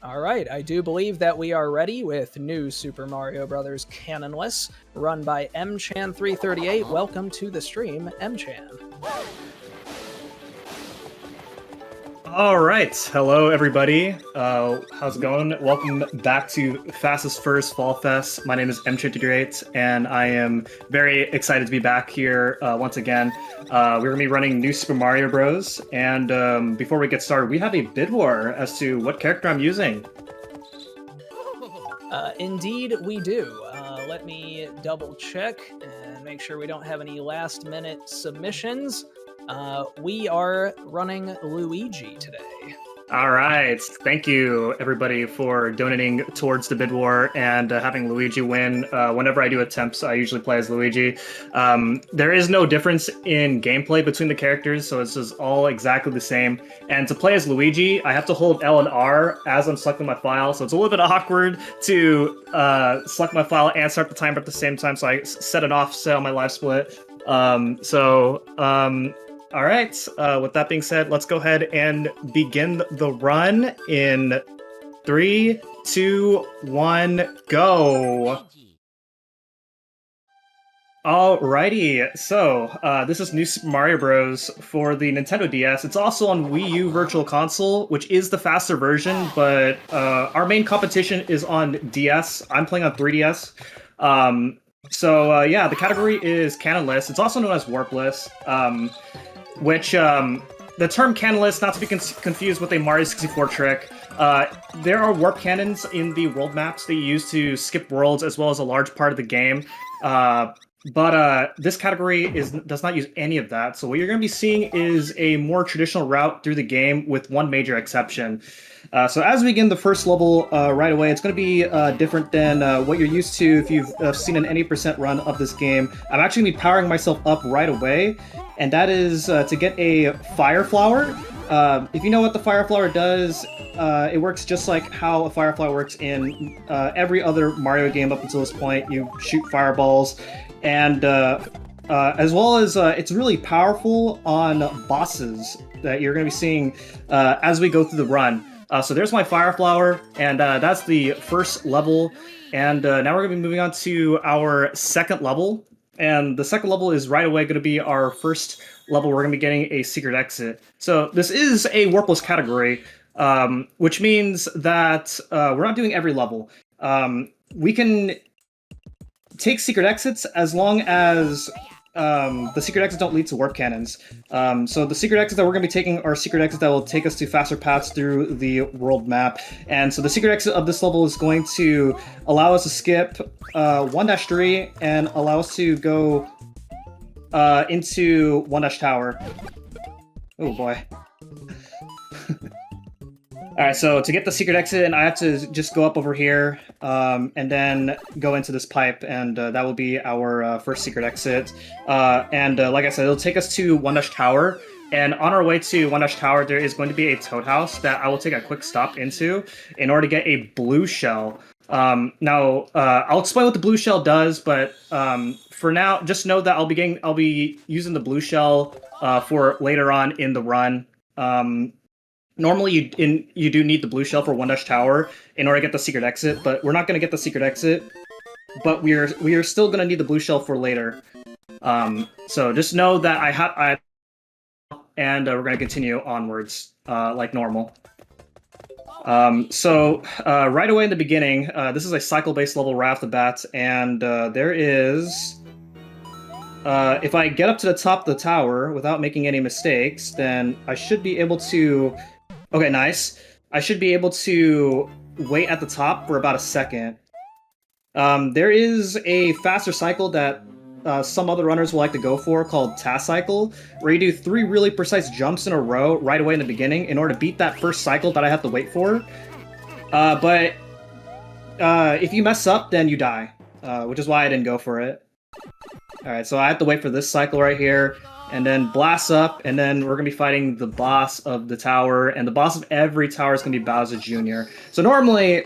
All right, I do believe that we are ready with new Super Mario Bros. Canonless, run by mchan338. Welcome to the stream, mchan. All right, hello everybody. How's it going? Welcome back to Fastest First Fall Fest. My name is M38, and I am very excited to be back here once again. We're gonna be running new Super Mario Bros. And before we get started, we have a bid war as to what character I'm using. Indeed, we do. Let me double check and make sure we don't have any last minute submissions. We are running Luigi today. All right, thank you everybody for donating towards the bid war and having Luigi win. Whenever I do attempts, I usually play as Luigi. There is no difference in gameplay between the characters, so it's just all exactly the same. And to play as Luigi, I have to hold L and R as I'm selecting my file, so it's a little bit awkward to select my file and start the timer at the same time, so I set it off, set on my live split. All right, with that being said, let's go ahead and begin the run in 3, 2, 1, go! Alrighty, so this is New Super Mario Bros. For the Nintendo DS. It's also on Wii U Virtual Console, which is the faster version, but our main competition is on DS. I'm playing on 3DS. Yeah, the category is canonless. It's also known as warpless. Which, the term canonless, not to be confused with a Mario 64 trick. There are warp cannons in the world maps that you use to skip worlds as well as a large part of the game. But this category does not use any of that. So what you're going to be seeing is a more traditional route through the game with one major exception. So as we begin the first level right away, it's going to be different than what you're used to if you've seen an any percent run of this game. I'm actually going to be powering myself up right away, and that is to get a Fire Flower. If you know what the Fire Flower does, it works just like how a Fire Flower works in every other Mario game up until this point. You shoot fireballs, and as well as it's really powerful on bosses that you're going to be seeing as we go through the run. So there's my Fire Flower, and that's the first level. And now we're going to be moving on to our second level. And the second level is right away going to be our first level. We're going to be getting a secret exit. So this is a warpless category, which means that we're not doing every level. We can take secret exits as long as the secret exits don't lead to warp cannons. So the secret exits that we're going to be taking are secret exits that will take us to faster paths through the world map. And so the secret exit of this level is going to allow us to skip 1-3 and allow us to go into 1-tower. Oh boy. Alright, so to get the secret exit, and I have to just go up over here, and then go into this pipe, and that will be our first secret exit. Like I said, it'll take us to 1-tower, and on our way to 1-tower, there is going to be a Toad House that I will take a quick stop into in order to get a blue shell. I'll explain what the blue shell does, but for now, just know that I'll be using the blue shell for later on in the run. Normally, you do need the blue shell for 1-tower in order to get the secret exit, but we're not going to get the secret exit. But we are still going to need the blue shell for later. So just know that and we're going to continue onwards like normal. Right away in the beginning, this is a cycle-based level right off the bat, and there is... if I get up to the top of the tower without making any mistakes, then I should be able to... Okay, nice. I should be able to wait at the top for about a second. There is a faster cycle that some other runners will like to go for called Task Cycle, where you do 3 really precise jumps in a row right away in the beginning in order to beat that first cycle that I have to wait for. But if you mess up, then you die, which is why I didn't go for it. Alright, so I have to wait for this cycle right here. and then blasts up, and then we're gonna be fighting the boss of the tower, and the boss of every tower is gonna be Bowser Jr. So normally,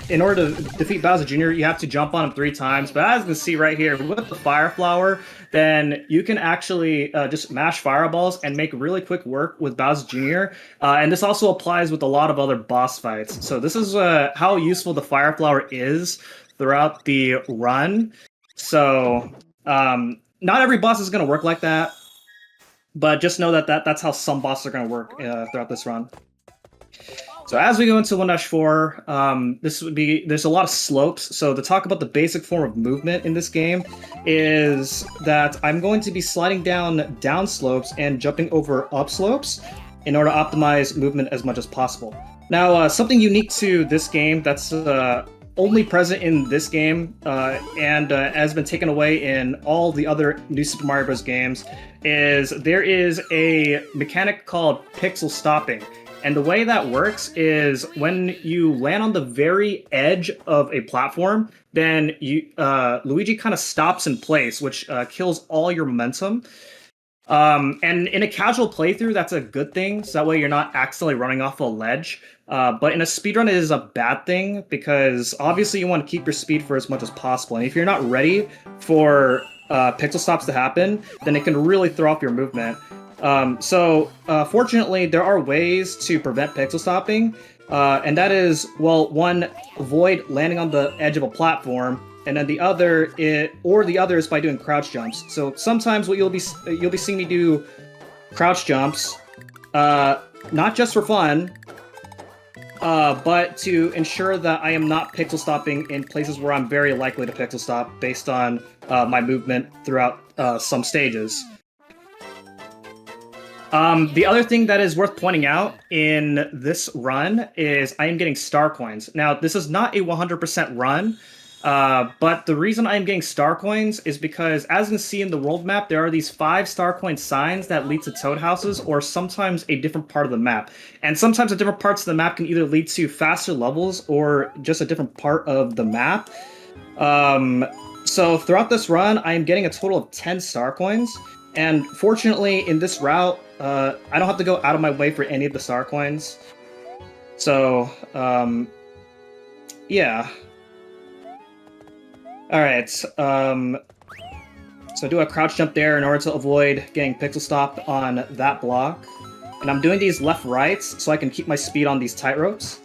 in order to defeat Bowser Jr., you have to jump on him 3 times, but as you can see right here, with the Fire Flower, then you can actually just mash fireballs and make really quick work with Bowser Jr., and this also applies with a lot of other boss fights. So this is how useful the Fire Flower is throughout the run. So, not every boss is going to work like that, but just know that, that's how some bosses are going to work throughout this run. So as we go into 1-4, there's a lot of slopes. So to talk about the basic form of movement in this game is that I'm going to be sliding down slopes and jumping over up slopes in order to optimize movement as much as possible. Now, something unique to this game that's only present in this game and has been taken away in all the other New Super Mario Bros. Games is there is a mechanic called pixel stopping. And the way that works is when you land on the very edge of a platform, then Luigi kind of stops in place, which kills all your momentum. And in a casual playthrough, that's a good thing, so that way you're not accidentally running off a ledge. But in a speedrun, it is a bad thing, because obviously you want to keep your speed for as much as possible. And if you're not ready for pixel stops to happen, then it can really throw off your movement. Fortunately, there are ways to prevent pixel stopping, and that is, well, one, avoid landing on the edge of a platform, and then the other is by doing crouch jumps. So sometimes what you'll be seeing me do crouch jumps, not just for fun, but to ensure that I am not pixel stopping in places where I'm very likely to pixel stop based on my movement throughout some stages. The other thing that is worth pointing out in this run is I am getting star coins. Now, this is not a 100% run, but the reason I am getting star coins is because, as you can see in the world map, there are these 5 star coin signs that lead to toad houses, or sometimes a different part of the map. And sometimes the different parts of the map can either lead to faster levels or just a different part of the map. So throughout this run, I am getting a total of 10 star coins. And fortunately, in this route, I don't have to go out of my way for any of the star coins. So, yeah. Alright, so do a crouch jump there in order to avoid getting pixel stopped on that block. And I'm doing these left-rights so I can keep my speed on these tight ropes.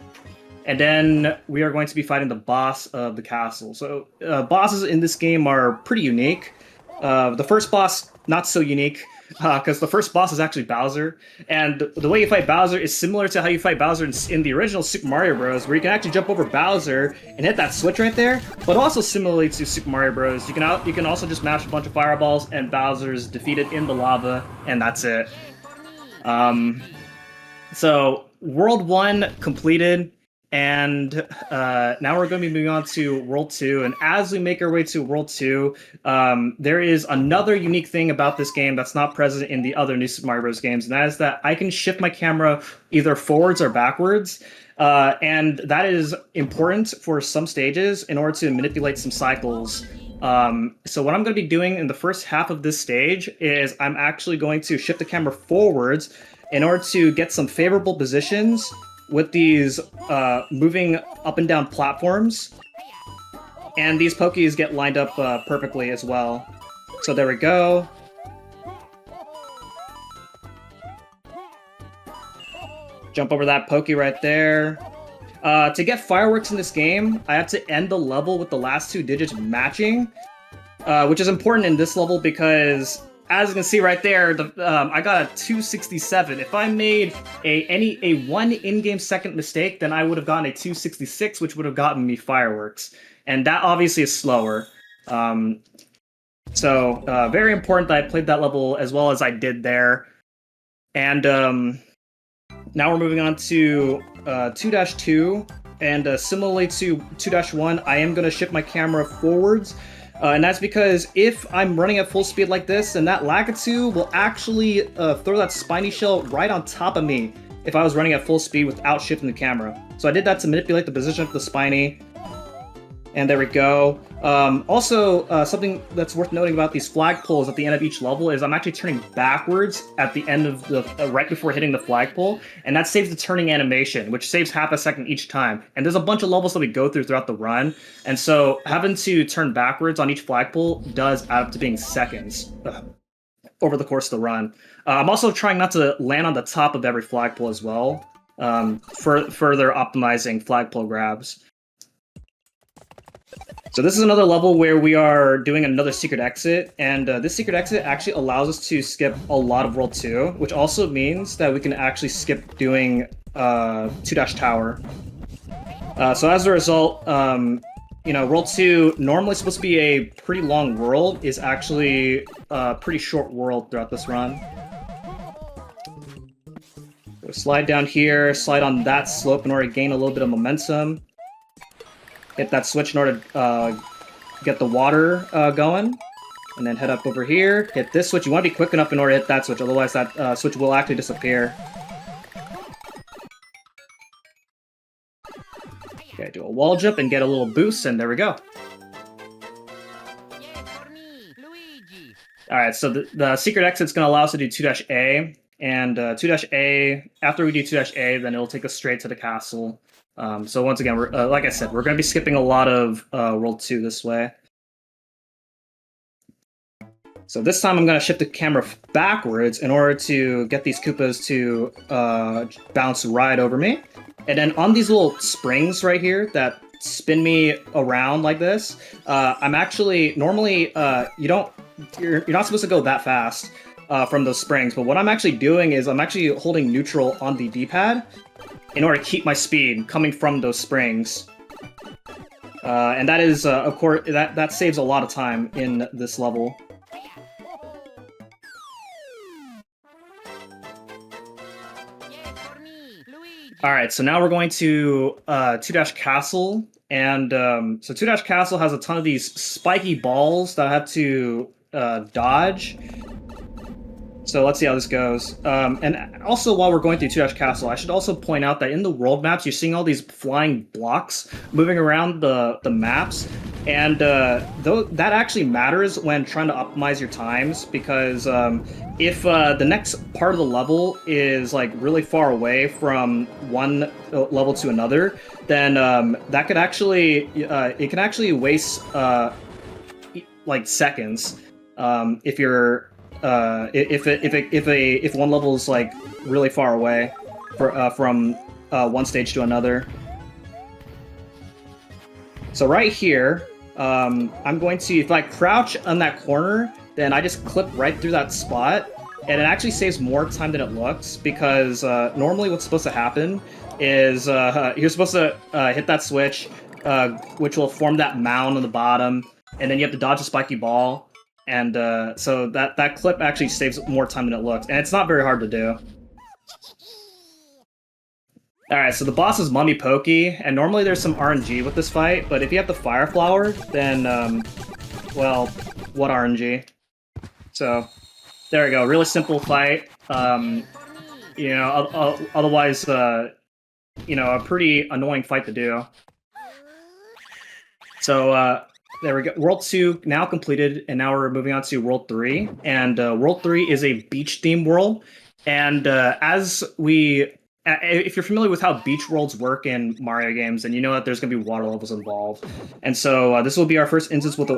And then we are going to be fighting the boss of the castle. So, bosses in this game are pretty unique. The first boss, not so unique, because the first boss is actually Bowser, and the way you fight Bowser is similar to how you fight Bowser in the original Super Mario Bros., where you can actually jump over Bowser and hit that switch right there, but also similarly to Super Mario Bros., you can also just mash a bunch of fireballs, and Bowser's defeated in the lava, and that's it. So, World 1 completed, and now we're going to be moving on to World 2, and as we make our way to World 2, there is another unique thing about this game that's not present in the other New Super Mario Bros. Games, and that is that I can shift my camera either forwards or backwards, and that is important for some stages in order to manipulate some cycles. So what I'm going to be doing in the first half of this stage is I'm actually going to shift the camera forwards in order to get some favorable positions with these moving up and down platforms. And these Pokies get lined up perfectly as well. So there we go. Jump over that Pokie right there. To get fireworks in this game, I have to end the level with the last 2 digits matching, which is important in this level because, as you can see right there, I got a 267. If I made a 1 in-game second mistake, then I would have gotten a 266, which would have gotten me fireworks. And that obviously is slower. So very important that I played that level as well as I did there. And now we're moving on to 2-2. And similarly to 2-1, I am going to shift my camera forwards. And that's because if I'm running at full speed like this, then that Lakitu will actually throw that spiny shell right on top of me if I was running at full speed without shifting the camera. So I did that to manipulate the position of the spiny. And there we go. Also, something that's worth noting about these flagpoles at the end of each level is I'm actually turning backwards at the end of the right before hitting the flagpole, and that saves the turning animation, which saves half a second each time. And there's a bunch of levels that we go throughout the run, and so having to turn backwards on each flagpole does add up to being seconds over the course of the run. I'm also trying not to land on the top of every flagpole as well, for further optimizing flagpole grabs. So this is another level where we are doing another secret exit, and this secret exit actually allows us to skip a lot of World 2, which also means that we can actually skip doing 2-Tower. So as a result, World 2, normally supposed to be a pretty long world, is actually a pretty short world throughout this run. So slide down here, slide on that slope in order to gain a little bit of momentum. Hit that switch in order to get the water going. And then head up over here, hit this switch. You want to be quick enough in order to hit that switch, otherwise that switch will actually disappear. Okay, do a wall jump and get a little boost, and there we go. Alright, so the secret exit's going to allow us to do 2-A, and 2-A, after we do 2-A, then it'll take us straight to the castle. So once again, like I said, we're going to be skipping a lot of World 2 this way. So this time I'm going to shift the camera backwards in order to get these Koopas to bounce right over me. And then on these little springs right here that spin me around like this, I'm actually, normally, you're not supposed to go that fast from those springs, but what I'm actually doing is I'm actually holding neutral on the D-pad in order to keep my speed coming from those springs. And that is, of course, that saves a lot of time in this level. Alright, so now we're going to 2-Castle, and so 2-Castle has a ton of these spiky balls that I have to dodge. So let's see how this goes. And also, while we're going through 2-Castle, I should also point out that in the world maps, you're seeing all these flying blocks moving around the maps, and that actually matters when trying to optimize your times, because if the next part of the level is like really far away from one level to another, then that could actually it can actually waste like seconds if you're if one level is like really far away from one stage to another. So right here, I'm going to, if I crouch on that corner, then I just clip right through that spot, and it actually saves more time than it looks, because normally what's supposed to happen is you're supposed to hit that switch, which will form that mound on the bottom, and then you have to dodge a spiky ball. And so that clip actually saves more time than it looks, and it's not very hard to do. Alright, so the boss is Mummy Pokey, and normally there's some RNG with this fight, but if you have the Fire Flower, then, well, what RNG? So, there we go, really simple fight. Otherwise, a pretty annoying fight to do. So, there we go. World 2 now completed, and now we're moving on to World 3. And World 3 is a beach-themed world. And if you're familiar with how beach worlds work in Mario games, then you know that there's going to be water levels involved. And so this will be our first instance of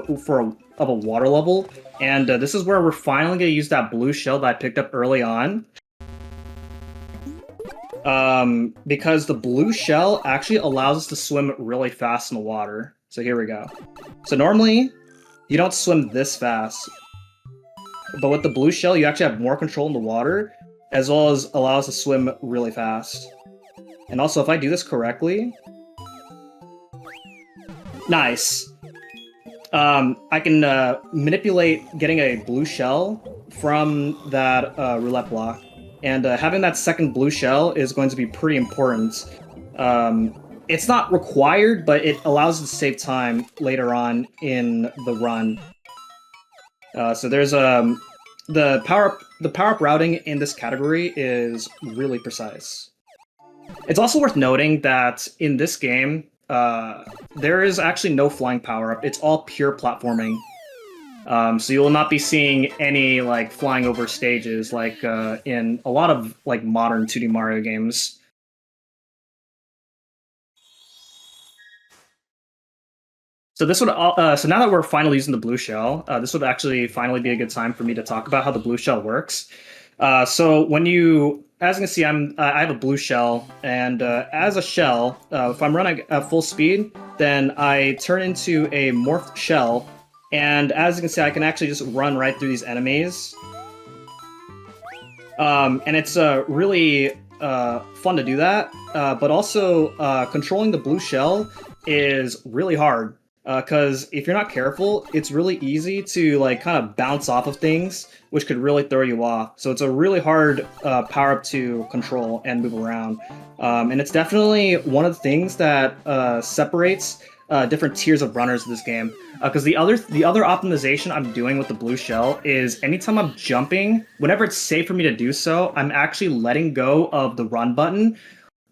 a water level. And this is where we're finally going to use that blue shell that I picked up early on. Because the blue shell actually allows us to swim really fast in the water. So here we go. So normally, you don't swim this fast. But with the blue shell, you actually have more control in the water, as well as allow us to swim really fast. And also, if I do this correctly... Nice! I can manipulate getting a blue shell from that roulette block. And having that second blue shell is going to be pretty important. It's not required, but it allows us to save time later on in the run. So there's the power-up routing in this category is really precise. It's also worth noting that in this game, there is actually no flying power-up. It's all pure platforming. So you will not be seeing any like flying over stages like in a lot of like modern 2D Mario games. So this would so now that we're finally using the blue shell, this would actually finally be a good time for me to talk about how the blue shell works. So when you, as you can see, I have a blue shell, and as a shell, if I'm running at full speed, then I turn into a morphed shell, and as you can see, I can actually just run right through these enemies. And it's really fun to do that, but also controlling the blue shell is really hard. Because if you're not careful, it's really easy to like kind of bounce off of things, which could really throw you off. So it's a really hard power up to control and move around. And it's definitely one of the things that separates different tiers of runners in this game. Because the other optimization I'm doing with the blue shell is anytime I'm jumping, whenever it's safe for me to do so, I'm actually letting go of the run button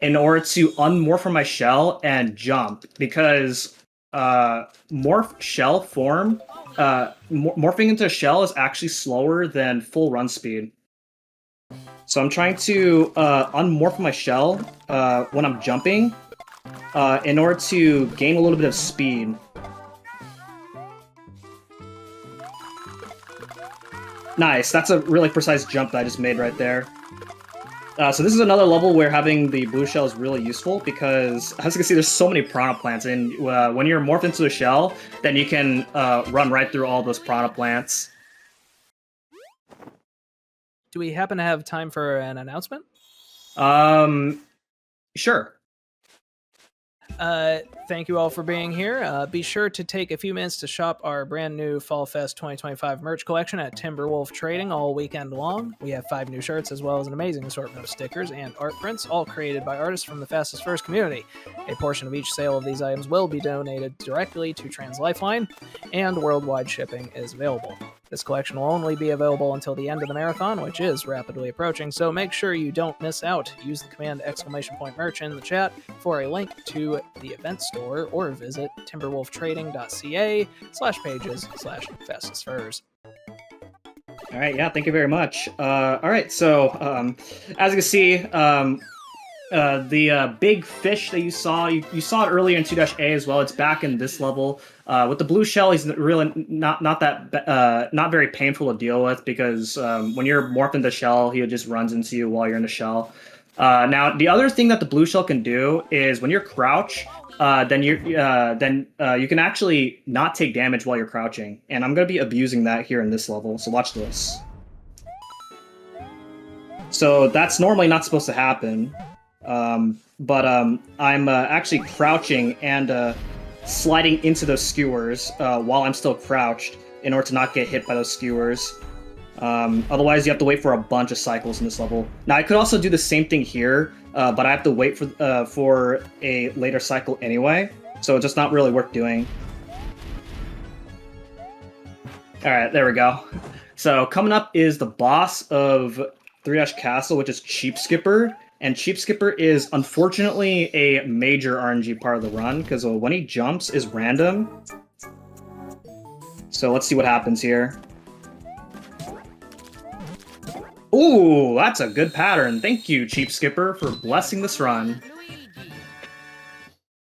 in order to unmorph from my shell and jump, because morph shell form, morphing into a shell is actually slower than full run speed. So I'm trying to unmorph my shell when I'm jumping in order to gain a little bit of speed. Nice, that's a really precise jump that I just made right there. So this is another level where having the blue shell is really useful because, as you can see, there's so many piranha plants, and when you're morphed into a shell, then you can run right through all those piranha plants. Do we happen to have time for an announcement? Sure. Thank you all for being here. Be sure to take a few minutes to shop our brand new Fall Fest 2025 merch collection at Timberwolf Trading all weekend long. We have 5 new shirts as well as an amazing assortment of stickers and art prints, all created by artists from the Fastest First community. A portion of each sale of these items will be donated directly to Trans Lifeline, and worldwide shipping is available. This collection will only be available until the end of the marathon, which is rapidly approaching, so make sure you don't miss out. Use the command !merch in the chat for a link to the event store, or visit timberwolftrading.ca/pages/fastestfurs. All right, yeah, thank you very much. All right, so as you can see, the big fish that you saw it earlier in 2-A as well. It's back in this level. With the blue shell, he's really not very painful to deal with, because when you're morphed into shell, he just runs into you while you're in the shell. Now, the other thing that the blue shell can do is when you're crouch, then you can actually not take damage while you're crouching, and I'm gonna be abusing that here in this level. So watch this. So that's normally not supposed to happen. But I'm actually crouching and sliding into those skewers while I'm still crouched in order to not get hit by those skewers. Otherwise, you have to wait for a bunch of cycles in this level. Now, I could also do the same thing here, but I have to wait for a later cycle anyway, so it's just not really worth doing. Alright, there we go. So coming up is the boss of 3-Dash Castle, which is Cheap Skipper. And Cheap Skipper is unfortunately a major RNG part of the run, because when he jumps is random. So let's see what happens here. Ooh, that's a good pattern. Thank you, Cheap Skipper, for blessing this run.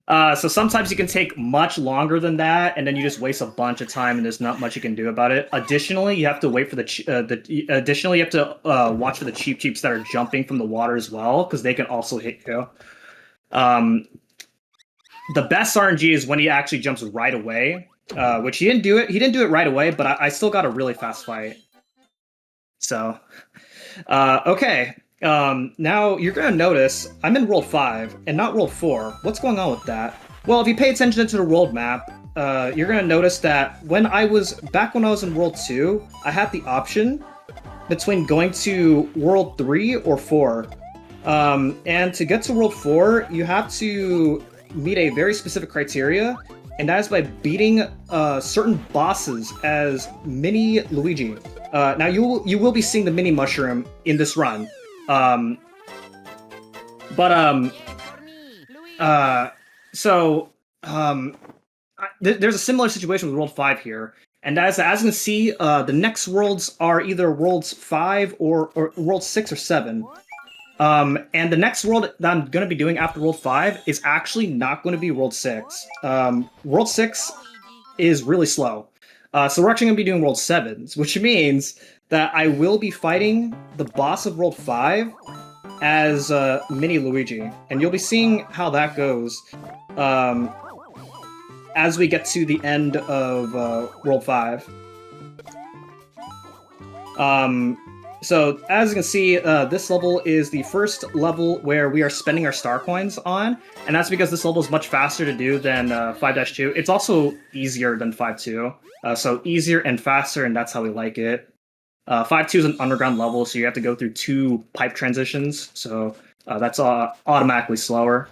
So sometimes you can take much longer than that, and then you just waste a bunch of time, and there's not much you can do about it. Additionally, you have to wait for additionally, you have to watch for the cheeps that are jumping from the water as well, because they can also hit you. The best RNG is when he actually jumps right away, which he didn't do it. He didn't do it right away, but I still got a really fast fight. So, okay. Now you're gonna notice I'm in World 5 and not World 4. What's going on with that? Well, if you pay attention to the world map, you're gonna notice that when I was in World 2, I had the option between going to World 3 or 4. And to get to World 4, you have to meet a very specific criteria, and that is by beating certain bosses as Mini Luigi. Now you will be seeing the Mini Mushroom in this run. So There's a similar situation with World 5 here. And as you can see, the next worlds are either Worlds 5 or World 6 or 7. And the next world that I'm going to be doing after World 5 is actually not going to be World 6. World 6 is really slow. So we're actually going to be doing World 7s, which means that I will be fighting the boss of World 5 as Mini Luigi. And you'll be seeing how that goes as we get to the end of World 5. So as you can see, this level is the first level where we are spending our star coins on, and that's because this level is much faster to do than 5-2. It's also easier than 5-2, so easier and faster, and that's how we like it. 5-2 is an underground level, so you have to go through 2 pipe transitions, so that's automatically slower.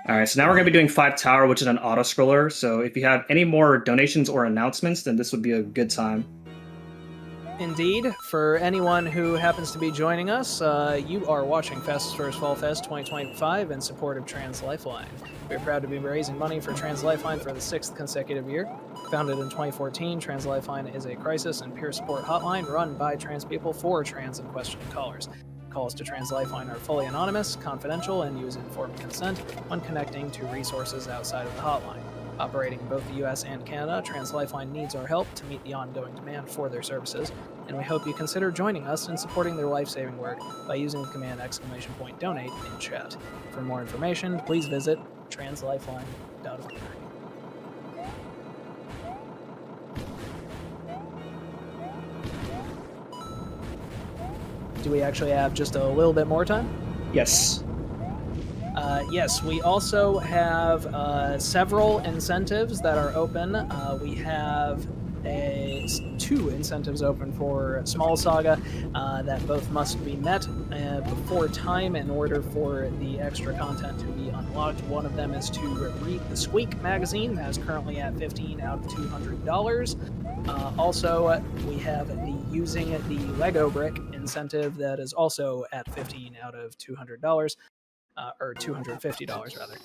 Alright, so now we're going to be doing 5 Tower, which is an auto-scroller, so if you have any more donations or announcements, then this would be a good time. Indeed, for anyone who happens to be joining us, you are watching Fastest First Fall Fest 2025 in support of Trans Lifeline. We are proud to be raising money for Trans Lifeline for the 6th consecutive year. Founded in 2014, Trans Lifeline is a crisis and peer support hotline run by trans people for trans and questioning callers. Calls to Trans Lifeline are fully anonymous, confidential, and use informed consent when connecting to resources outside of the hotline. Operating in both the US and Canada, Trans Lifeline needs our help to meet the ongoing demand for their services, and we hope you consider joining us in supporting their life-saving work by using the command !donate in chat. For more information, please visit translifeline.org. Do we actually have just a little bit more time? Yes. Yes, we also have several incentives that are open. We have 2 incentives open for Small Saga that both must be met before time in order for the extra content to be unlocked. One of them is to read the Squeak magazine, that is currently at $15 out of $200. Also, we have the using the Lego brick incentive that is also at $15 out of $200. Or $250 rather.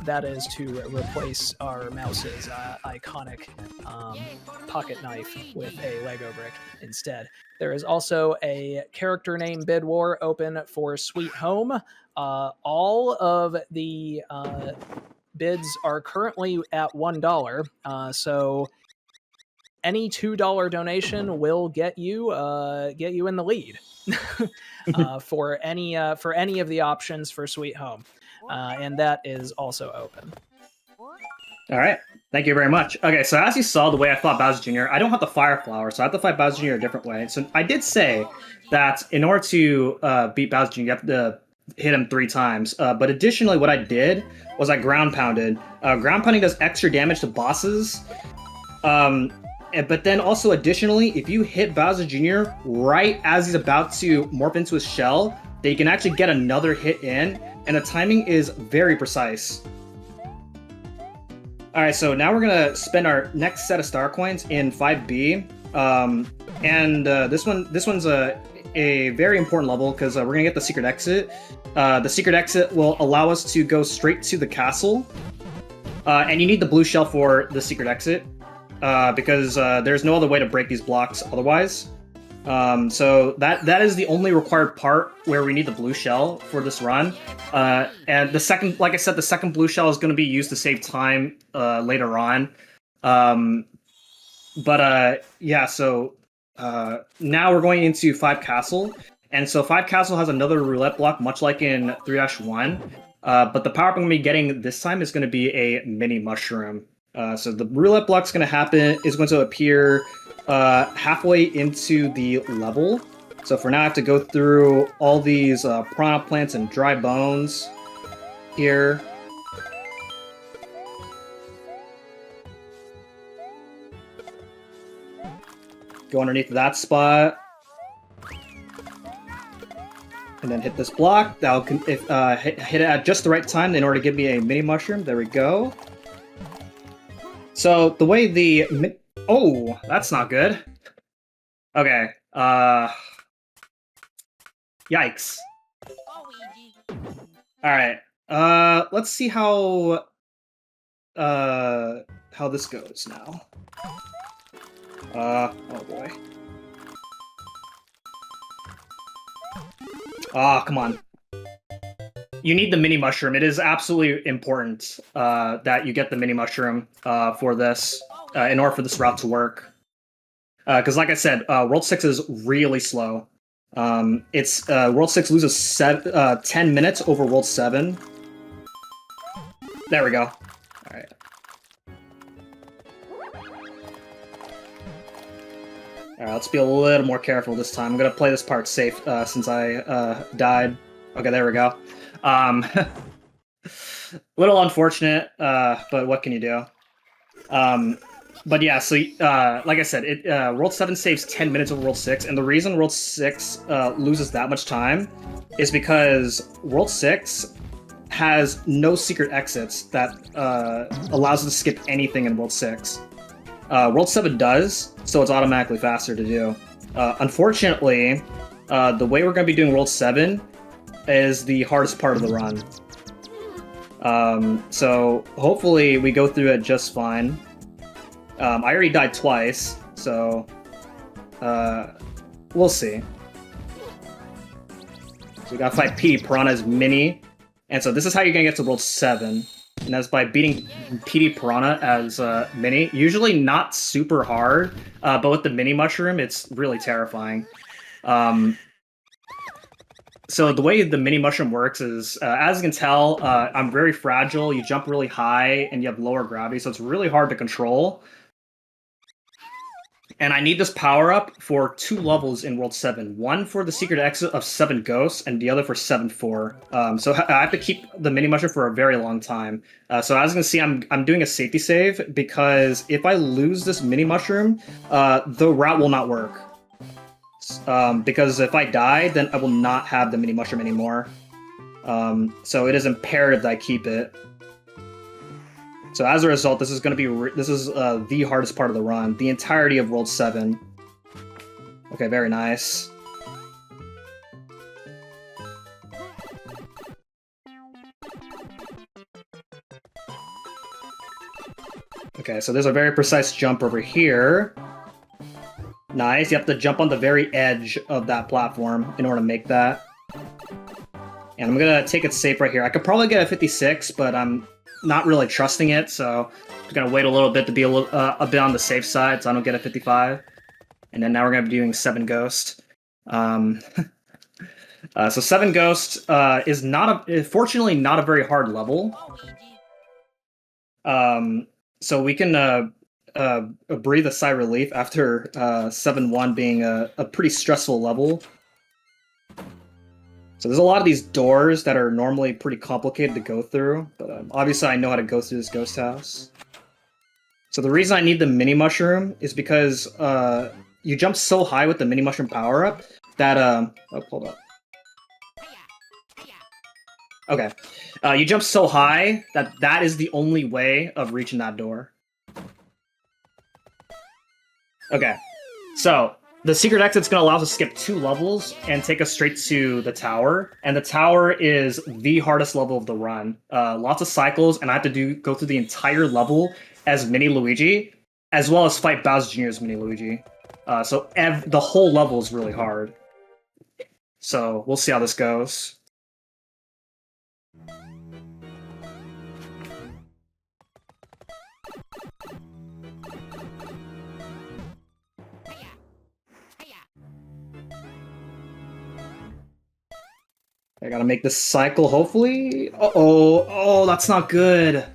That is to replace our mouse's iconic pocket knife with a Lego brick instead. There is also a character name bid war open for Sweet Home. All of the bids are currently at $1, so any $2 donation will get you in the lead. For any of the options for Sweet Home, and that is also open. All right. Thank you very much. Okay, so as you saw the way I fought Bowser Jr., I don't have the Fire Flower, so I have to fight Bowser Jr. a different way. So I did say that in order to beat Bowser Jr., you have to hit him 3 times. But additionally, what I did was I ground pounded. Ground pounding does extra damage to bosses. But then also additionally, if you hit Bowser Jr. right as he's about to morph into his shell, then you can actually get another hit in, and the timing is very precise. Alright, so now we're gonna spend our next set of star coins in 5B. This one's a very important level because we're gonna get the secret exit. The secret exit will allow us to go straight to the castle. And you need the blue shell for the secret exit. Because there's no other way to break these blocks otherwise. So that is the only required part where we need the blue shell for this run. And the second, like I said, the second blue shell is going to be used to save time later on. Yeah, so now we're going into 5 Castle. And so 5 Castle has another roulette block, much like in 3-1. But the power-up I'm going to be getting this time is going to be a mini mushroom. So the roulette block's going to appear halfway into the level. So for now, I have to go through all these piranha plants and dry bones here. Go underneath that spot. And then hit this block. That'll hit it at just the right time in order to give me a mini mushroom. There we go. So the way the... Oh, that's not good. Okay. Yikes. Alright. Let's see how how this goes now. Oh boy. Ah, come on. You need the mini mushroom. It is absolutely important that you get the mini mushroom for this in order for this route to work. Because, like I said, World 6 is really slow. It's World 6 loses 10 minutes over World 7. There we go. All right. All right, let's be a little more careful this time. I'm gonna play this part safe since I died. Okay, there we go. Little unfortunate, but what can you do? But yeah, so like I said, World 7 saves 10 minutes over World 6, and the reason World 6 loses that much time is because World 6 has no secret exits that allows us to skip anything in World 6. World 7 does, so it's automatically faster to do. Unfortunately, the way we're going to be doing World 7 is the hardest part of the run. So hopefully we go through it just fine. I already died twice, so we'll see. So we gotta fight PD Piranha's Mini, and so this is how you're gonna get to World 7. And that's by beating PD Piranha as Mini. Usually not super hard, but with the Mini Mushroom, it's really terrifying. So the way the Mini Mushroom works is, as you can tell, I'm very fragile, you jump really high, and you have lower gravity, so it's really hard to control. And I need this power-up for 2 levels in World 7. One for the secret exit of 7 Ghosts, and the other for 7-4. So I have to keep the Mini Mushroom for a very long time. So as you can see, I'm doing a safety save, because if I lose this Mini Mushroom, the route will not work. Because if I die, then I will not have the Mini Mushroom anymore. So it is imperative that I keep it. So as a result, this is going to be the hardest part of the run, the entirety of World 7. Okay, very nice. Okay, so there's a very precise jump over here. Nice, you have to jump on the very edge of that platform in order to make that. And I'm gonna take it safe right here. I could probably get a 56, but I'm not really trusting it, so I'm gonna wait a little bit to be a bit on the safe side so I don't get a 55. And then now we're gonna be doing 7 Ghost. So 7 Ghost is fortunately not a very hard level. So we can breathe a sigh of relief after 7-1 being a pretty stressful level. So there's a lot of these doors that are normally pretty complicated to go through, but obviously I know how to go through this ghost house. So the reason I need the Mini Mushroom is because you jump so high with the Mini Mushroom power-up that, oh, hold up. Okay. You jump so high that is the only way of reaching that door. Okay. So, the secret exit's going to allow us to skip 2 levels and take us straight to the tower. And the tower is the hardest level of the run. Lots of cycles, and I have to go through the entire level as Mini Luigi, as well as fight Bowser Jr.'s Mini Luigi. So the whole level is really hard. So we'll see how this goes. I gotta make this cycle, hopefully. Uh-oh. Oh, that's not good.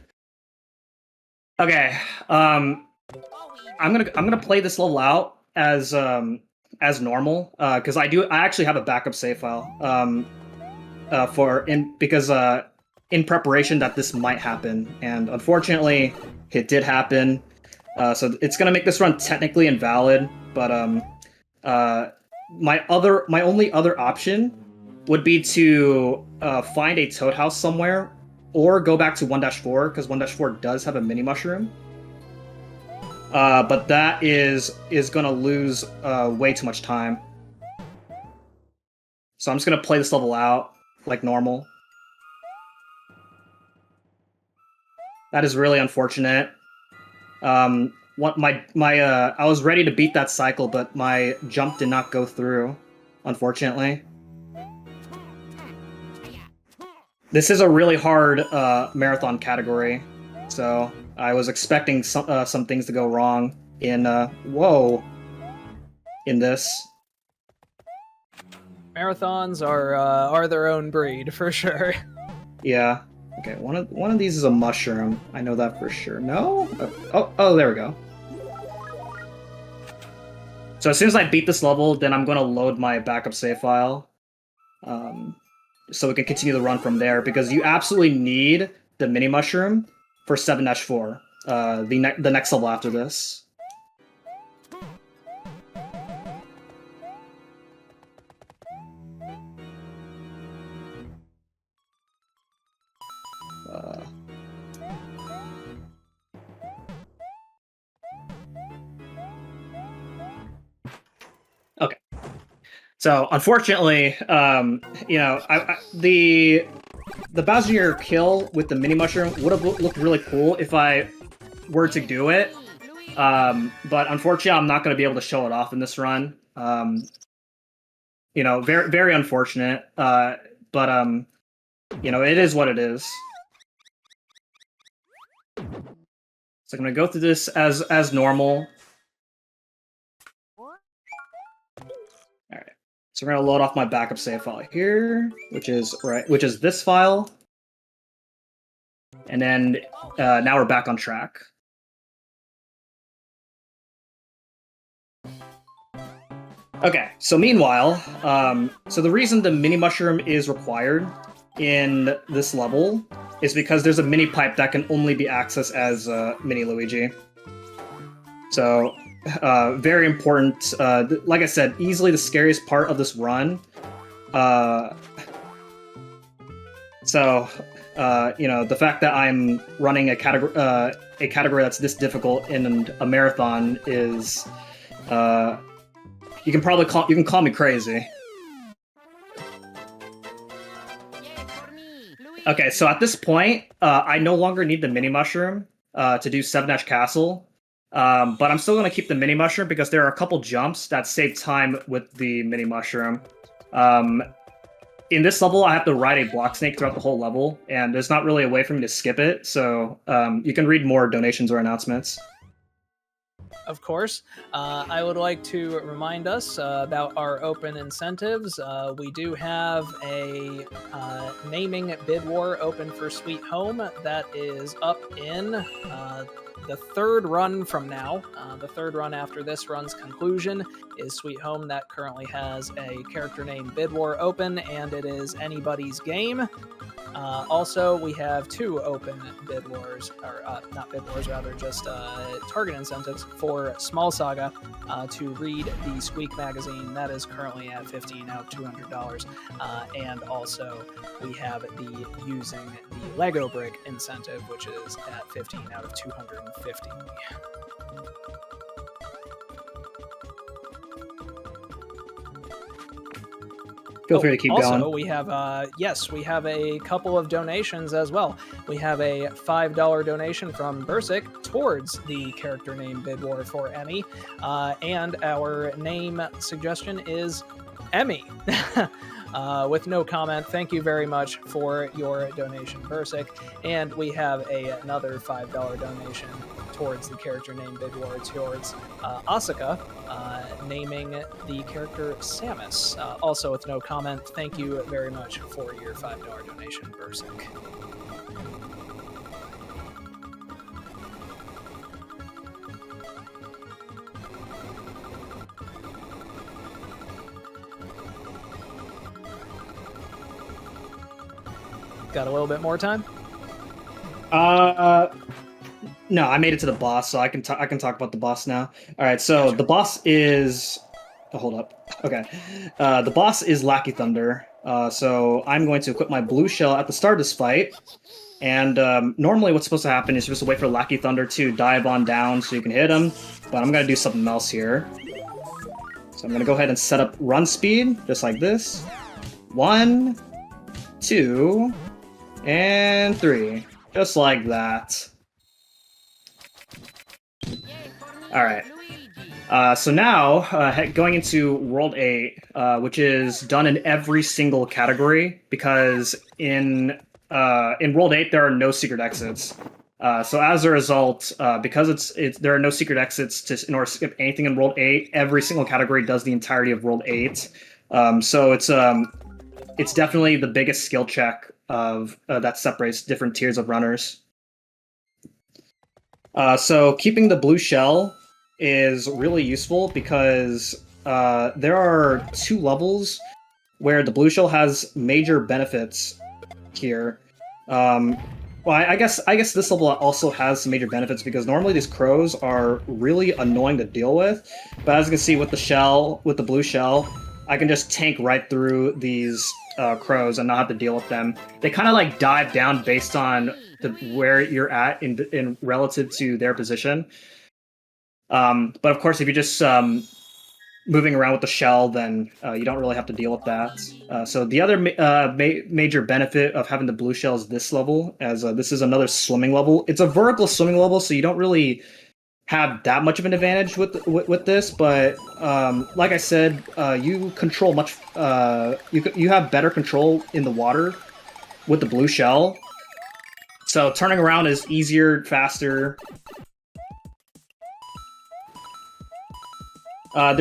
Okay. I'm gonna play this level out as normal, because I actually have a backup save file. Because in preparation that this might happen, and unfortunately, it did happen. So it's gonna make this run technically invalid, but my only other option would be to find a Toad House somewhere, or go back to 1-4, because 1-4 does have a Mini Mushroom. But that is gonna lose way too much time. So I'm just gonna play this level out like normal. That is really unfortunate. What my I was ready to beat that cycle, but my jump did not go through, unfortunately. This is a really hard marathon category, so I was expecting some things to go wrong in in this. Marathons are their own breed for sure. Yeah. Okay, one of these is a mushroom. I know that for sure. No? Oh, there we go. So as soon as I beat this level, then I'm going to load my backup save file. So we can continue the run from there, because you absolutely need the mini mushroom for 7-4, the next level after this. Okay. So unfortunately, you know, the Bowser kill with the mini mushroom would have looked really cool if I were to do it. But unfortunately, I'm not going to be able to show it off in this run. You know, very, very unfortunate. But you know, it is what it is. So I'm going to go through this as normal. Alright. So we're going to load off my backup save file here, which is this file. And then now we're back on track. Okay, so meanwhile, so the reason the mini mushroom is required in this level is because there's a mini pipe that can only be accessed as Mini Luigi. So, very important. Like I said, easily the scariest part of this run. So, you know, the fact that I'm running a category that's this difficult in a marathon is, you can call me crazy. Okay, so at this point, I no longer need the mini mushroom to do 7-Dash Castle, but I'm still going to keep the mini mushroom because there are a couple jumps that save time with the mini mushroom. In this level, I have to ride a block snake throughout the whole level, and there's not really a way for me to skip it, so you can read more donations or announcements. Of course, I would like to remind us about our open incentives. We do have a naming bid war open for Sweet Home that is up in the third run from now. The third run after this run's conclusion is Sweet Home, that currently has a character name bid war open, and it is anybody's game. Also, we have 2 open bid wars, or not bid wars, rather just target incentives for Small Saga to read the Squeak magazine. That is currently at 15 out of $200. And also, we have the using the Lego brick incentive, which is at 15 out of 250. Feel free to keep going. Also, we have, yes, we have a couple of donations as well. We have a $5 donation from Bursic towards the character name bid war for Emmy, and our name suggestion is Emmy. With no comment, thank you very much for your donation, Bursic. And we have another $5 donation towards the character name bid war towards Asuka, naming the character Samus. Also with no comment, thank you very much for your $5 donation, Bursic. Got a little bit more time? No, I made it to the boss, so I can talk about the boss now. All right, so the boss is. Oh, hold up. Okay, the boss is Lackey Thunder. So I'm going to equip my blue shell at the start of this fight, and normally what's supposed to happen is you're supposed to wait for Lackey Thunder to dive on down so you can hit him. But I'm gonna do something else here. So I'm gonna go ahead and set up run speed just like this. 1, 2, and 3, just like that. All right. So now, going into World 8, which is done in every single category, because in World 8 there are no secret exits. So as a result, because there are no secret exits in order to skip anything in World 8, every single category does the entirety of World 8. So it's definitely the biggest skill check of that separates different tiers of runners. So keeping the blue shell is really useful because there are 2 levels where the blue shell has major benefits here. Well, I guess this level also has some major benefits because normally these crows are really annoying to deal with, but as you can see with the blue shell, I can just tank right through these crows and not have to deal with them. They kind of like dive down based on where you're at in relative to their position. But of course, if you're just moving around with the shell, then you don't really have to deal with that. So the other major benefit of having the blue shell is this level, as this is another swimming level. It's a vertical swimming level, so you don't really have that much of an advantage with this. But like I said, you control much. You have better control in the water with the blue shell. So turning around is easier, faster. There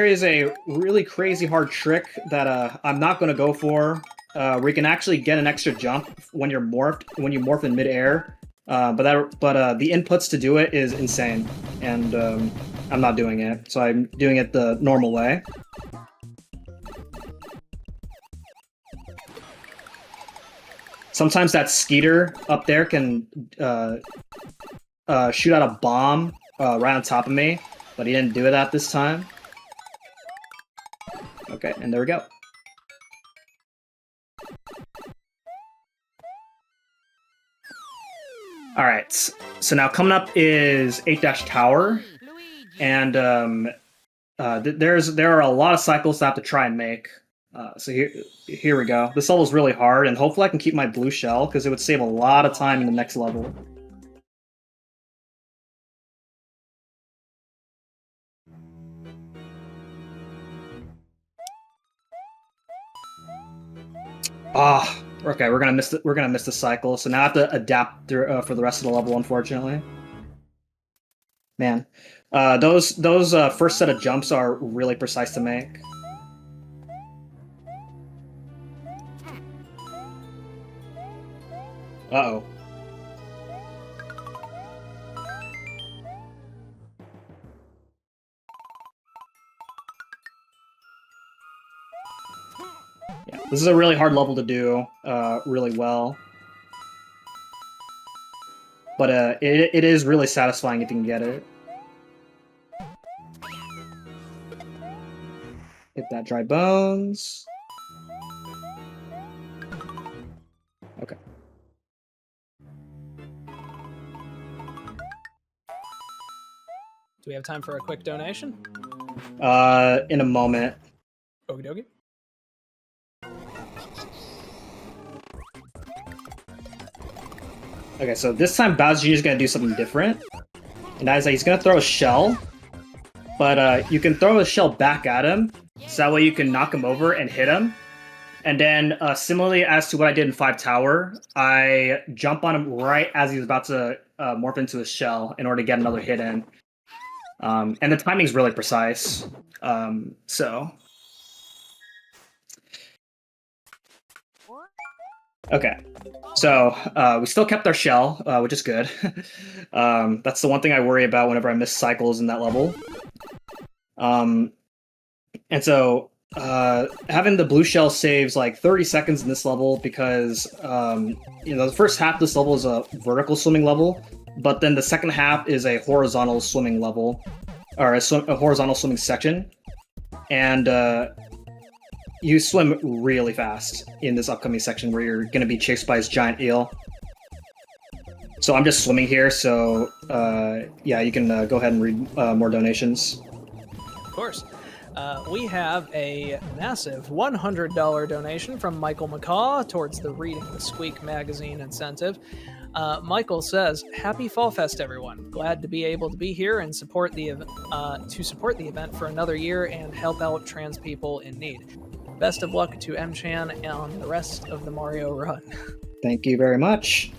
is a really crazy hard trick that I'm not going to go for, where you can actually get an extra jump when you morph in midair. But the inputs to do it is insane, and I'm not doing it. So I'm doing it the normal way. Sometimes that skeeter up there can shoot out a bomb right on top of me, but he didn't do that this time. Okay, and there we go. Alright, so now coming up is 8-Tower, and there are a lot of cycles to have to try and make. So here we go. This level is really hard, and hopefully I can keep my blue shell, because it would save a lot of time in the next level. Ah, okay, we're gonna miss the cycle, so now I have to adapt through, for the rest of the level, unfortunately. Man, those first set of jumps are really precise to make. Uh-oh. Yeah, this is a really hard level to do really well. But it is really satisfying if you can get it. Hit that dry bones. Okay. Do we have time for a quick donation? In a moment. Okie dokie. Okay, so this time Bowser Jr. is going to do something different. And that is that he's going to throw a shell. But you can throw a shell back at him, so that way you can knock him over and hit him. And then, similarly as to what I did in 5-Tower, I jump on him right as he's about to morph into a shell in order to get another hit in. And the timing's really precise. Okay, so we still kept our shell, which is good. That's the one thing I worry about whenever I miss cycles in that level. And so having the blue shell saves like 30 seconds in this level because the first half of this level is a vertical swimming level, but then the second half is a horizontal swimming level, or a horizontal swimming section, and you swim really fast in this upcoming section where you're going to be chased by this giant eel. So I'm just swimming here, so yeah, you can go ahead and read more donations. Of course. we have a massive $100 donation from Michael McCaw towards the Reading the Squeak magazine incentive. Michael says, "Happy Fall Fest, everyone! Glad to be able to be here and support the event for another year and help out trans people in need. Best of luck to M-Chan on the rest of the Mario run." Thank you very much.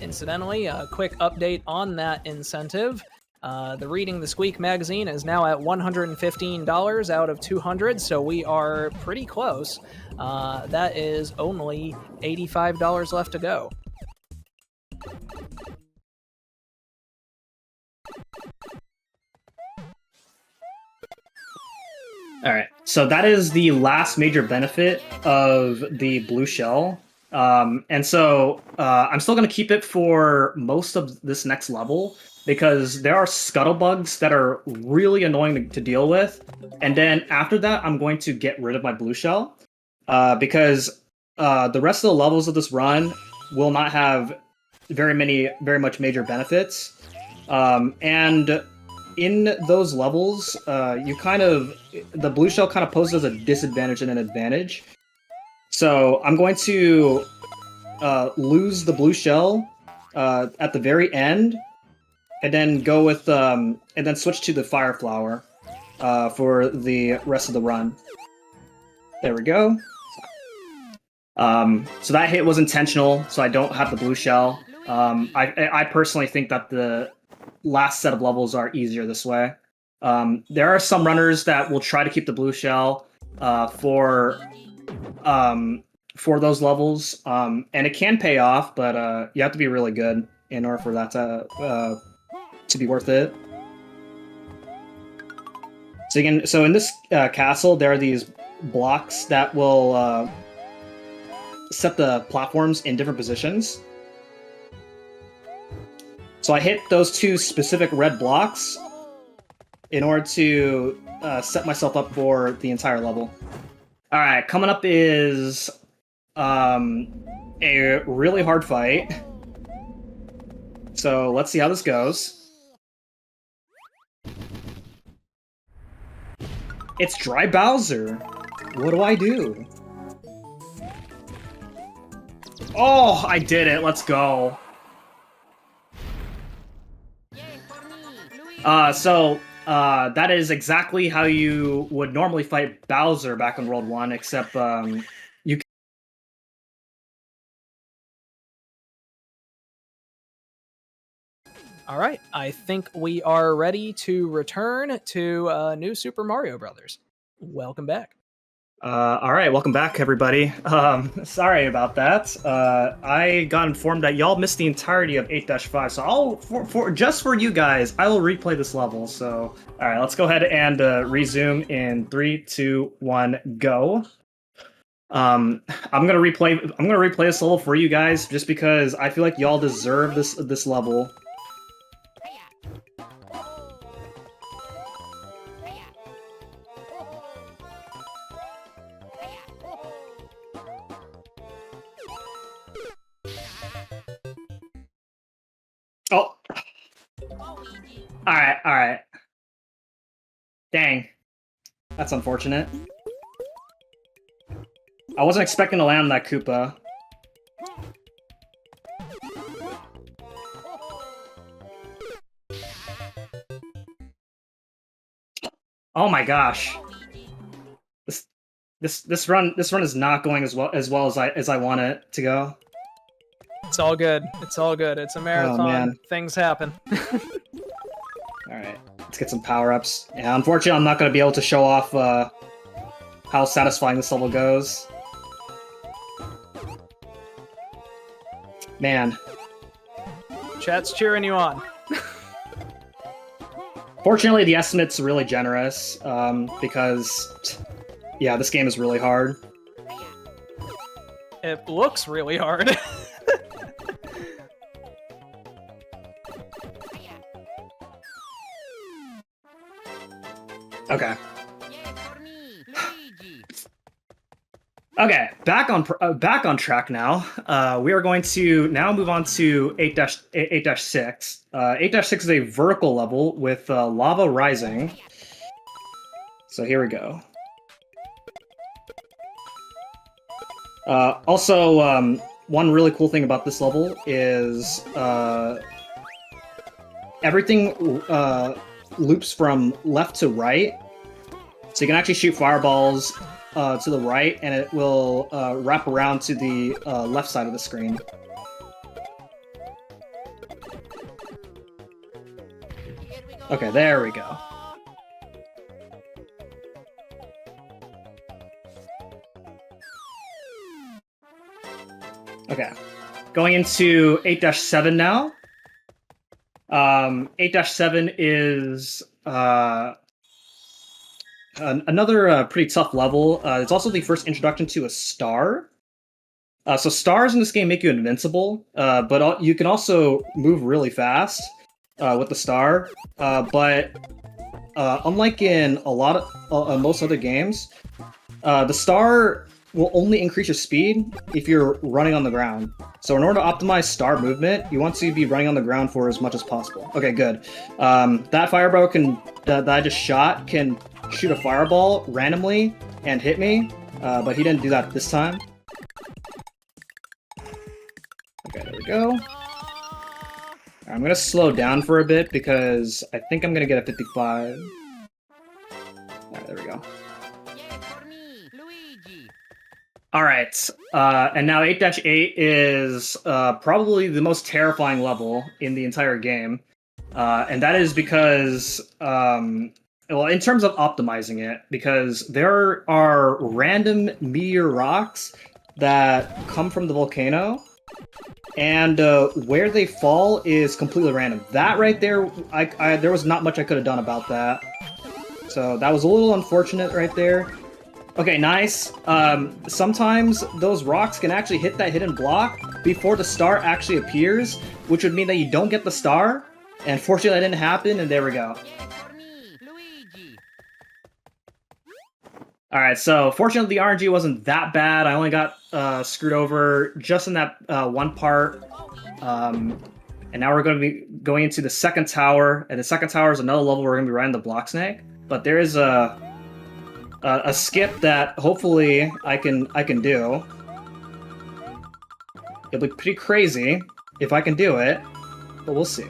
Incidentally, a quick update on that incentive. The Reading the Squeak magazine is now at $115 out of $200, so we are pretty close. That is only $85 left to go. All right, so that is the last major benefit of the blue shell. And so I'm still going to keep it for most of this next level, because there are scuttlebugs that are really annoying to deal with. And then after that, I'm going to get rid of my blue shell, because the rest of the levels of this run will not have very much major benefits. And in those levels, the blue shell kind of poses a disadvantage and an advantage. So I'm going to lose the blue shell at the very end, and then go with and then switch to the fire flower for the rest of the run. There we go. So that hit was intentional, so I don't have the blue shell. I personally think that the last set of levels are easier this way. There are some runners that will try to keep the blue shell for those levels, and it can pay off, but you have to be really good in order for that to be worth it. So in this castle, there are these blocks that will set the platforms in different positions. So I hit those two specific red blocks in order to set myself up for the entire level. All right, coming up is a really hard fight. So let's see how this goes. It's Dry Bowser. What do I do? Oh, I did it. Let's go. That is exactly how you would normally fight Bowser back in World 1, except you. All right, I think we are ready to return to New Super Mario Brothers. Welcome back. All right, welcome back, everybody. Sorry about that. I got informed that y'all missed the entirety of 8-5, so just for you guys, I will replay this level. So, all right, let's go ahead and resume in 3, 2, 1, go. I'm gonna replay this level for you guys just because I feel like y'all deserve this level. Oh. Alright. Dang. That's unfortunate. I wasn't expecting to land on that Koopa. Oh my gosh. This run is not going as well as I want it to go. It's all good. It's all good. It's a marathon. Oh, man. Things happen. Alright, let's get some power-ups. Yeah, unfortunately, I'm not going to be able to show off how satisfying this level goes. Man. Chat's cheering you on. Fortunately, the estimate's really generous, because, yeah, this game is really hard. It looks really hard. Okay. Okay, back on track now. We are going to now move on to 8-6. 8-6 is a vertical level with lava rising. So here we go. Also, one really cool thing about this level is everything loops from left to right. So you can actually shoot fireballs to the right, and it will wrap around to the left side of the screen. Okay, there we go. Okay, going into 8-7 now. 8-7 is another pretty tough level. It's also the first introduction to a star. So stars in this game make you invincible, but you can also move really fast with the star. But unlike in a lot of most other games, the star will only increase your speed if you're running on the ground. So in order to optimize star movement, you want to be running on the ground for as much as possible. Okay, good. That fireball that I just shot can shoot a fireball randomly and hit me, but he didn't do that this time. Okay, there we go. I'm gonna slow down for a bit because I think I'm gonna get a 55. Alright, there we go. Alright, and now 8-8 is probably the most terrifying level in the entire game. And that is because, well, in terms of optimizing it, because there are random meteor rocks that come from the volcano, and where they fall is completely random. That right there, there was not much I could have done about that. So that was a little unfortunate right there. Okay, nice. Sometimes those rocks can actually hit that hidden block before the star actually appears, which would mean that you don't get the star. And fortunately that didn't happen, and there we go. Alright, so fortunately the RNG wasn't that bad. I only got screwed over just in that one part. And now we're going to be going into the second tower, and the second tower is another level where we're going to be riding the block snake. But there is a skip that hopefully I can do. It'll be pretty crazy if I can do it, but we'll see.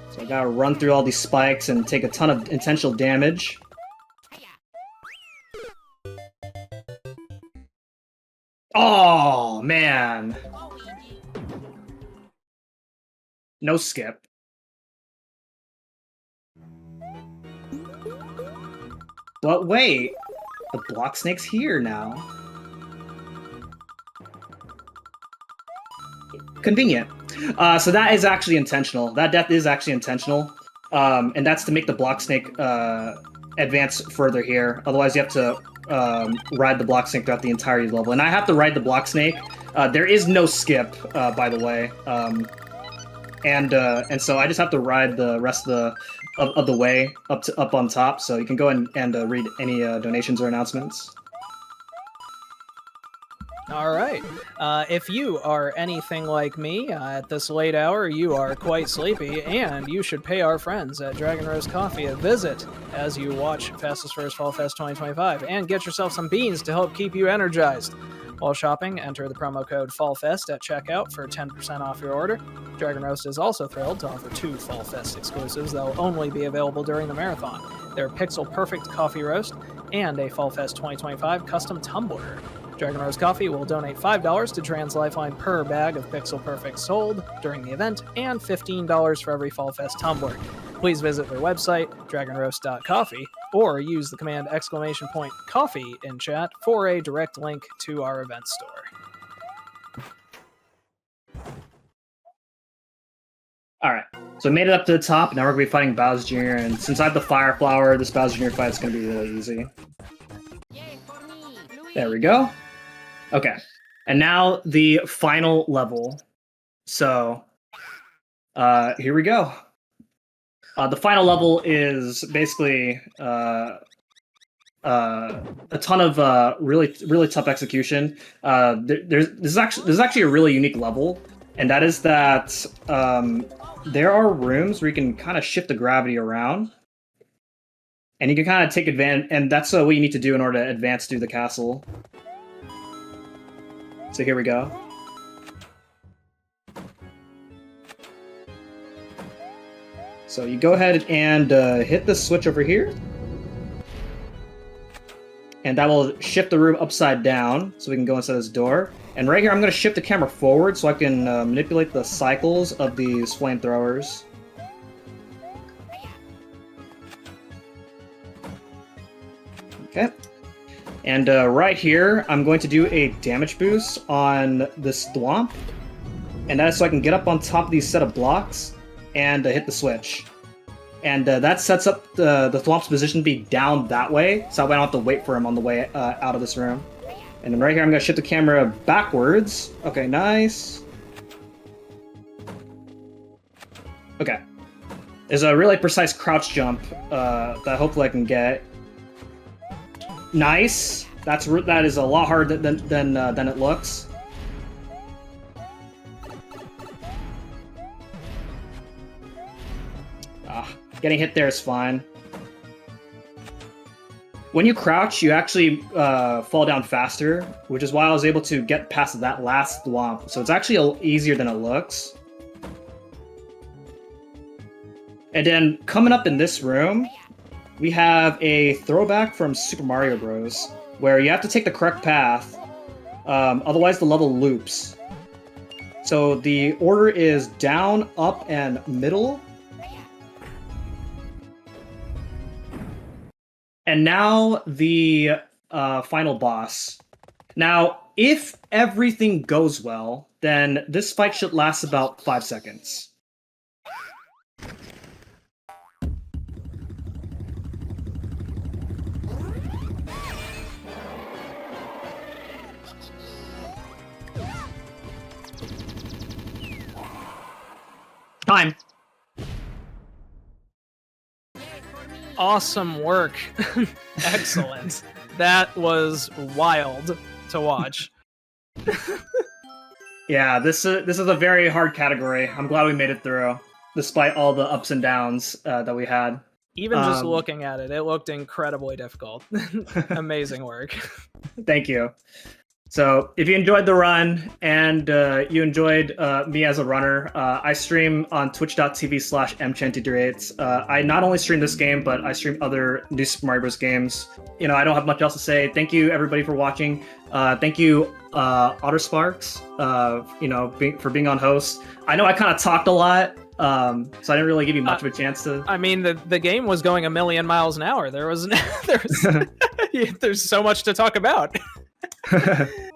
So I gotta run through all these spikes and take a ton of intentional damage. Oh, man. No skip. But wait, the block snake's here now. Convenient. So that is actually intentional. That death is actually intentional. And that's to make the block snake advance further here. Otherwise you have to ride the block snake throughout the entirety of the level. And I have to ride the block snake. There is no skip, by the way. And so I just have to ride the rest of the way up on top. So you can go and read any donations or announcements. All right. If you are anything like me, at this late hour, you are quite sleepy, and you should pay our friends at Dragon Rose Coffee a visit as you watch Fastest First Fall Fest 2025, and get yourself some beans to help keep you energized. While shopping, enter the promo code FALLFEST at checkout for 10% off your order. Dragon Roast is also thrilled to offer 2 Fall Fest exclusives that will only be available during the marathon. Their Pixel Perfect Coffee Roast and a Fall Fest 2025 custom tumbler. Dragon Rose Coffee will donate $5 to Trans Lifeline per bag of Pixel Perfect sold during the event, and $15 for every Fall Fest tumbler. Please visit their website, dragonroast.coffee, or use the command !coffee in chat for a direct link to our event store. Alright, so I made it up to the top, and now we're going to be fighting Bowser Jr., and since I have the Fire Flower, this Bowser Jr. fight is going to be really easy. There we go. Okay, And now the final level. So here we go. The final level is basically a ton of really tough execution. This is actually a really unique level, and that is that there are rooms where you can kind of shift the gravity around, and you can kind of take advantage. And that's what you need to do in order to advance through the castle. So here we go. So you go ahead and hit the switch over here. And that will shift the room upside down so we can go inside this door. And right here, I'm going to shift the camera forward so I can manipulate the cycles of these flamethrowers. Okay. And right here, I'm going to do a damage boost on this thwomp. And that is so I can get up on top of these set of blocks and hit the switch. And that sets up the thwomp's position to be down that way, so I don't have to wait for him on the way out of this room. And then right here, I'm going to shift the camera backwards. Okay, nice. Okay. There's a really precise crouch jump that hopefully I can get. Nice. That is a lot harder than it looks. Getting hit there is fine. When you crouch, you actually fall down faster, which is why I was able to get past that last thwomp. So it's actually easier than it looks. And then coming up in this room, we have a throwback from Super Mario Bros. Where you have to take the correct path, otherwise the level loops. So the order is down, up, and middle. And now the final boss. Now, if everything goes well, then this fight should last about 5 seconds. Time. Awesome work. Excellent. That was wild to watch. Yeah, this is a very hard category. I'm glad we made it through, despite all the ups and downs that we had. Even just looking at it, it looked incredibly difficult. Amazing work. Thank you. So if you enjoyed the run and you enjoyed me as a runner, I stream on twitch.tv/mchanty38. I not only stream this game, but I stream other new Super Mario Bros. Games. You know, I don't have much else to say. Thank you, everybody, for watching. Thank you, OtterSparks, for being on host. I know I kind of talked a lot, so I didn't really give you much of a chance to... I mean, the game was going a million miles an hour. There's so much to talk about.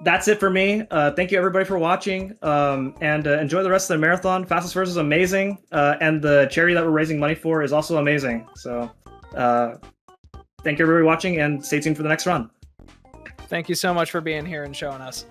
That's it for me. Thank you everybody for watching, and enjoy the rest of the marathon. Fastest First is amazing, and the charity that we're raising money for is also amazing. So thank you everybody watching, and stay tuned for the next run. Thank you so much for being here and showing us.